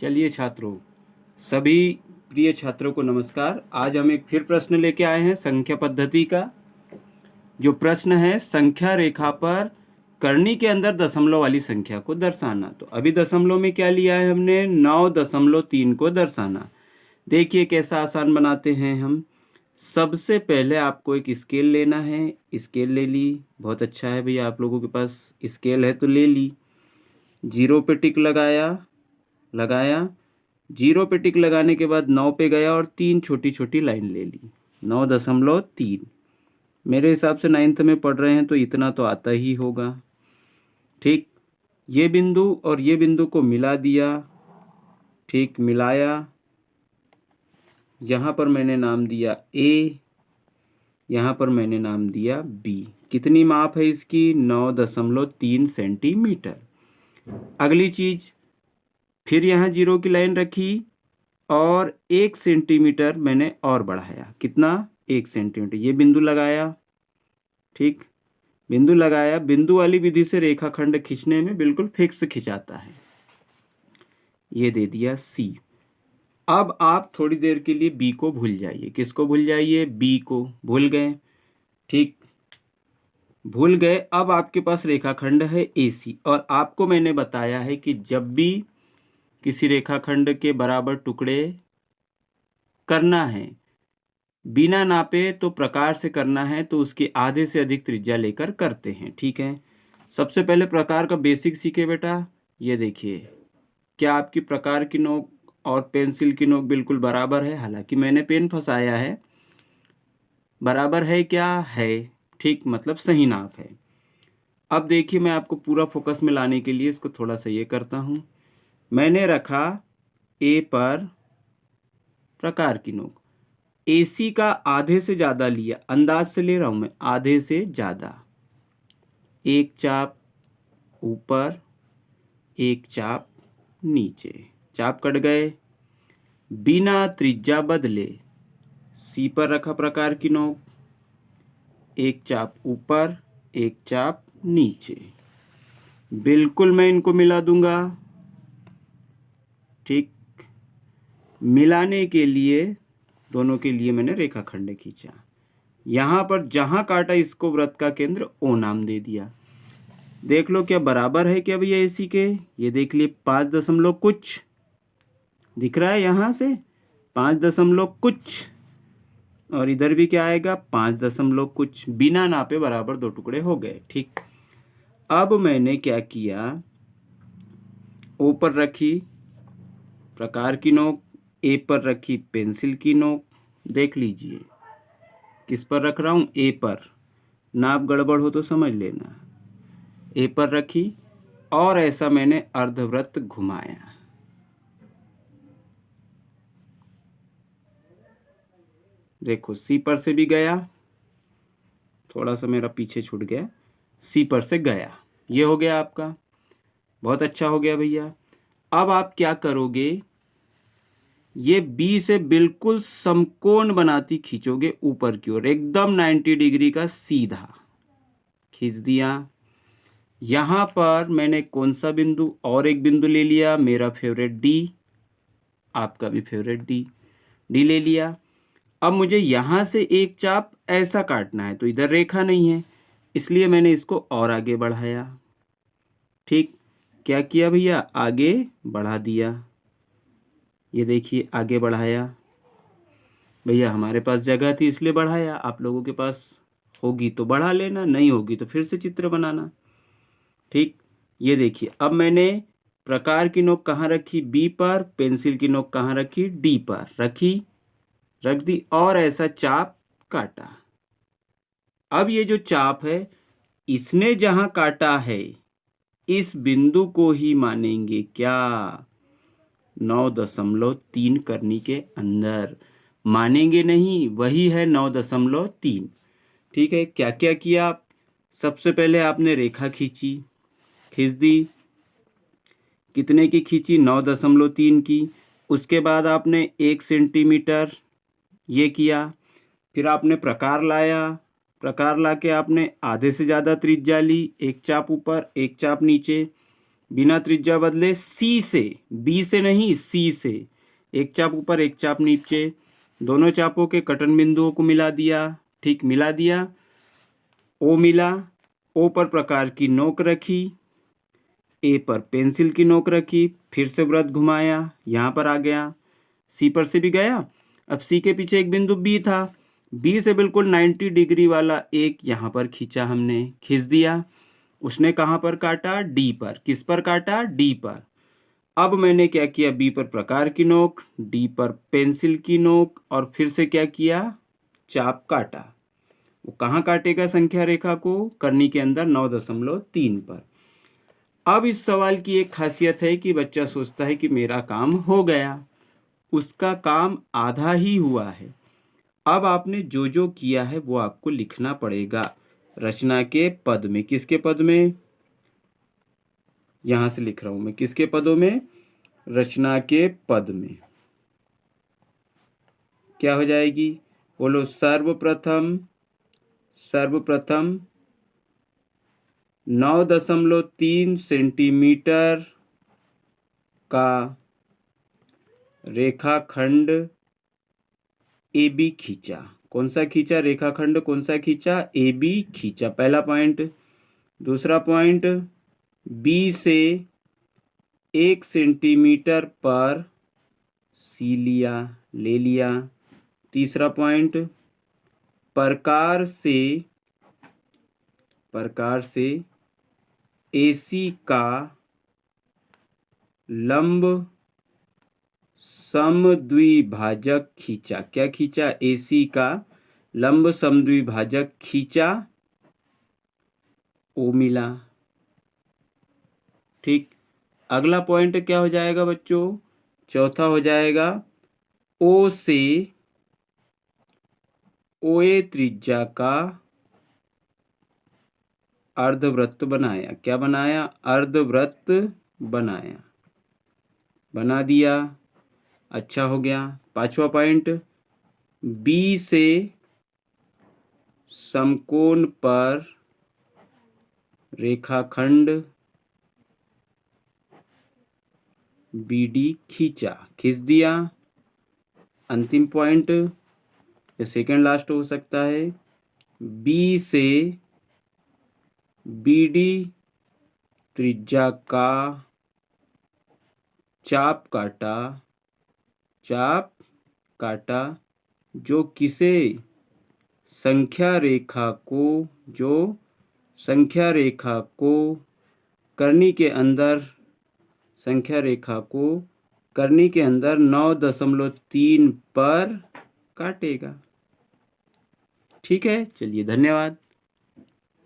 चलिए छात्रों, सभी प्रिय छात्रों को नमस्कार। आज हम एक फिर प्रश्न लेके आए हैं संख्या पद्धति का। जो प्रश्न है, संख्या रेखा पर करनी के अंदर दशमलव वाली संख्या को दर्शाना। तो अभी दशमलव में क्या लिया है हमने? 9.3 को दर्शाना। देखिए कैसा आसान बनाते हैं हम। सबसे पहले आपको एक स्केल लेना है। स्केल ले ली, बहुत अच्छा है भैया, आप लोगों के पास स्केल है तो ले ली। 0 पे टिक लगाया। 0 पे टिक लगाने के बाद 9 पे गया और 3 छोटी छोटी लाइन ले ली। 9.3। मेरे हिसाब से 9th में पढ़ रहे हैं तो इतना तो आता ही होगा। ठीक, ये बिंदु और ये बिंदु को मिला दिया। ठीक, मिलाया। यहाँ पर मैंने नाम दिया A, यहाँ पर मैंने नाम दिया B। कितनी माप है इसकी? 9.3 सेंटीमीटर। अगली चीज, फिर यहाँ 0 की लाइन रखी और 1 सेंटीमीटर मैंने और बढ़ाया। कितना? 1 सेंटीमीटर। ये बिंदु लगाया। ठीक, बिंदु लगाया। बिंदु वाली विधि से रेखाखंड खींचने में बिल्कुल फिक्स खिंचाता है। ये दे दिया C। अब आप थोड़ी देर के लिए B को भूल जाइए। किसको भूल जाइए? B को भूल गए। ठीक, भूल गए। अब आपके पास रेखाखंड है AC और आपको मैंने बताया है कि जब भी किसी रेखाखंड के बराबर टुकड़े करना है, बिना नापे तो प्रकार से करना है तो उसके आधे से अधिक त्रिज्या लेकर करते हैं। ठीक है, सबसे पहले प्रकार का बेसिक सीखे बेटा। ये देखिए, क्या आपकी प्रकार की नोक और पेंसिल की नोक बिल्कुल बराबर है? हालांकि मैंने पेन फंसाया है। बराबर है क्या? है। ठीक, मतलब सही नाप है। अब देखिए, मैं आपको पूरा फोकस में लाने के लिए इसको थोड़ा सा ये करता हूँ। मैंने रखा A पर प्रकार की नोक। AC का आधे से ज़्यादा लिया, अंदाज से ले रहा हूँ मैं, आधे से ज़्यादा। एक चाप ऊपर, एक चाप नीचे। चाप कट गए। बिना त्रिज्या बदले C पर रखा प्रकार की नोक। एक चाप ऊपर, एक चाप नीचे। बिल्कुल मैं इनको मिला दूंगा। ठीक, मिलाने के लिए दोनों के लिए मैंने रेखाखंड खींचा। यहाँ पर जहाँ काटा इसको वृत्त का केंद्र O नाम दे दिया। देख लो क्या बराबर है क्या भैया AC के? ये देख लिए 5 दशमलव कुछ दिख रहा है यहाँ से, 5 दशमलव कुछ। और इधर भी क्या आएगा? 5 दशमलव कुछ। बिना नापे बराबर दो टुकड़े हो गए। ठीक, अब मैंने क्या किया? O पर रखी प्रकार की नोक, A पर रखी पेंसिल की नोक। देख लीजिए किस पर रख रहा हूँ? A पर। नाप गड़बड़ हो तो समझ लेना। A पर रखी और ऐसा मैंने अर्धवृत्त घुमाया। देखो C पर से भी गया, थोड़ा सा मेरा पीछे छूट गया। C पर से गया, ये हो गया आपका। बहुत अच्छा हो गया भैया। अब आप क्या करोगे? ये B से बिल्कुल समकोण बनाती खींचोगे ऊपर की ओर, एकदम 90 डिग्री का सीधा खींच दिया। यहां पर मैंने कौन सा बिंदु? और एक बिंदु ले लिया, मेरा फेवरेट D, आपका भी फेवरेट D ले लिया। अब मुझे यहां से एक चाप ऐसा काटना है तो इधर रेखा नहीं है, इसलिए मैंने इसको और आगे बढ़ाया। ठीक, क्या किया भैया? आगे बढ़ा दिया। ये देखिए आगे बढ़ाया। भैया हमारे पास जगह थी इसलिए बढ़ाया, आप लोगों के पास होगी तो बढ़ा लेना, नहीं होगी तो फिर से चित्र बनाना। ठीक, ये देखिए अब मैंने प्रकार की नोक कहाँ रखी? B पर। पेंसिल की नोक कहाँ रखी? D पर रखी, रख दी और ऐसा चाप काटा। अब ये जो चाप है, इसने जहां काटा है इस बिंदु को ही मानेंगे क्या? 9.3 करनी के अंदर मानेंगे नहीं, वही है 9.3। ठीक है, क्या क्या किया? सबसे पहले आपने रेखा खींची, खींच दी। कितने की खींची? 9.3 की। उसके बाद आपने 1 सेंटीमीटर ये किया। फिर आपने प्रकार लाया, प्रकार लाके आपने आधे से ज़्यादा त्रिज्या ली, एक चाप ऊपर एक चाप नीचे। बिना त्रिज्या बदले सी से, बी से नहीं सी से, एक चाप ऊपर एक चाप नीचे, दोनों चापों के कटन बिंदुओं को मिला दिया। ठीक, मिला दिया। ओ मिला, ओ पर प्रकार की नोक रखी, ए पर पेंसिल की नोक रखी, फिर से वृत्त घुमाया, यहाँ पर आ गया, सी पर से भी गया। अब सी के पीछे एक बिंदु बी था, बी से बिल्कुल 90 डिग्री वाला एक यहाँ पर खींचा, हमने खींच दिया। उसने कहाँ पर काटा? डी पर। किस पर काटा? डी पर। अब मैंने क्या किया? बी पर प्रकार की नोक, डी पर पेंसिल की नोक, और फिर से क्या किया? चाप काटा। वो कहाँ काटेगा संख्या रेखा को? करनी के अंदर 9.3 पर। अब इस सवाल की एक खासियत है कि बच्चा सोचता है कि मेरा काम हो गया, उसका काम आधा ही हुआ है। अब आपने जो जो किया है वो आपको लिखना पड़ेगा रचना के पद में। किसके पद में? यहां से लिख रहा हूं मैं, किसके पदों में? रचना के पद में। क्या हो जाएगी? बोलो। सर्वप्रथम 9.3 सेंटीमीटर का रेखाखंड ए बी खींचा। कौन सा खींचा? रेखाखंड कौन सा खींचा? ए बी खींचा, पहला पॉइंट। दूसरा पॉइंट, बी से 1 सेंटीमीटर पर सी लिया, ले लिया। तीसरा पॉइंट, प्रकार से एसी का लंब समद्विभाजक खींचा। क्या खींचा? एसी का लंब समद्विभाजक खींचा, ओ मिला। ठीक, अगला पॉइंट क्या हो जाएगा बच्चों? चौथा हो जाएगा, ओ से ओए त्रिज्या का अर्धवृत्त बनाया। क्या बनाया? अर्धवृत्त बनाया, बना दिया, अच्छा हो गया। पांचवा पॉइंट, बी से समकोण पर रेखाखंड बीडी खींचा, खींच दिया। अंतिम पॉइंट, ये सेकेंड लास्ट हो सकता है, बी से बीडी त्रिज्या का चाप काटा, जो किसे? संख्या रेखा को करनी के अंदर 9.3 पर काटेगा। ठीक है, चलिए, धन्यवाद।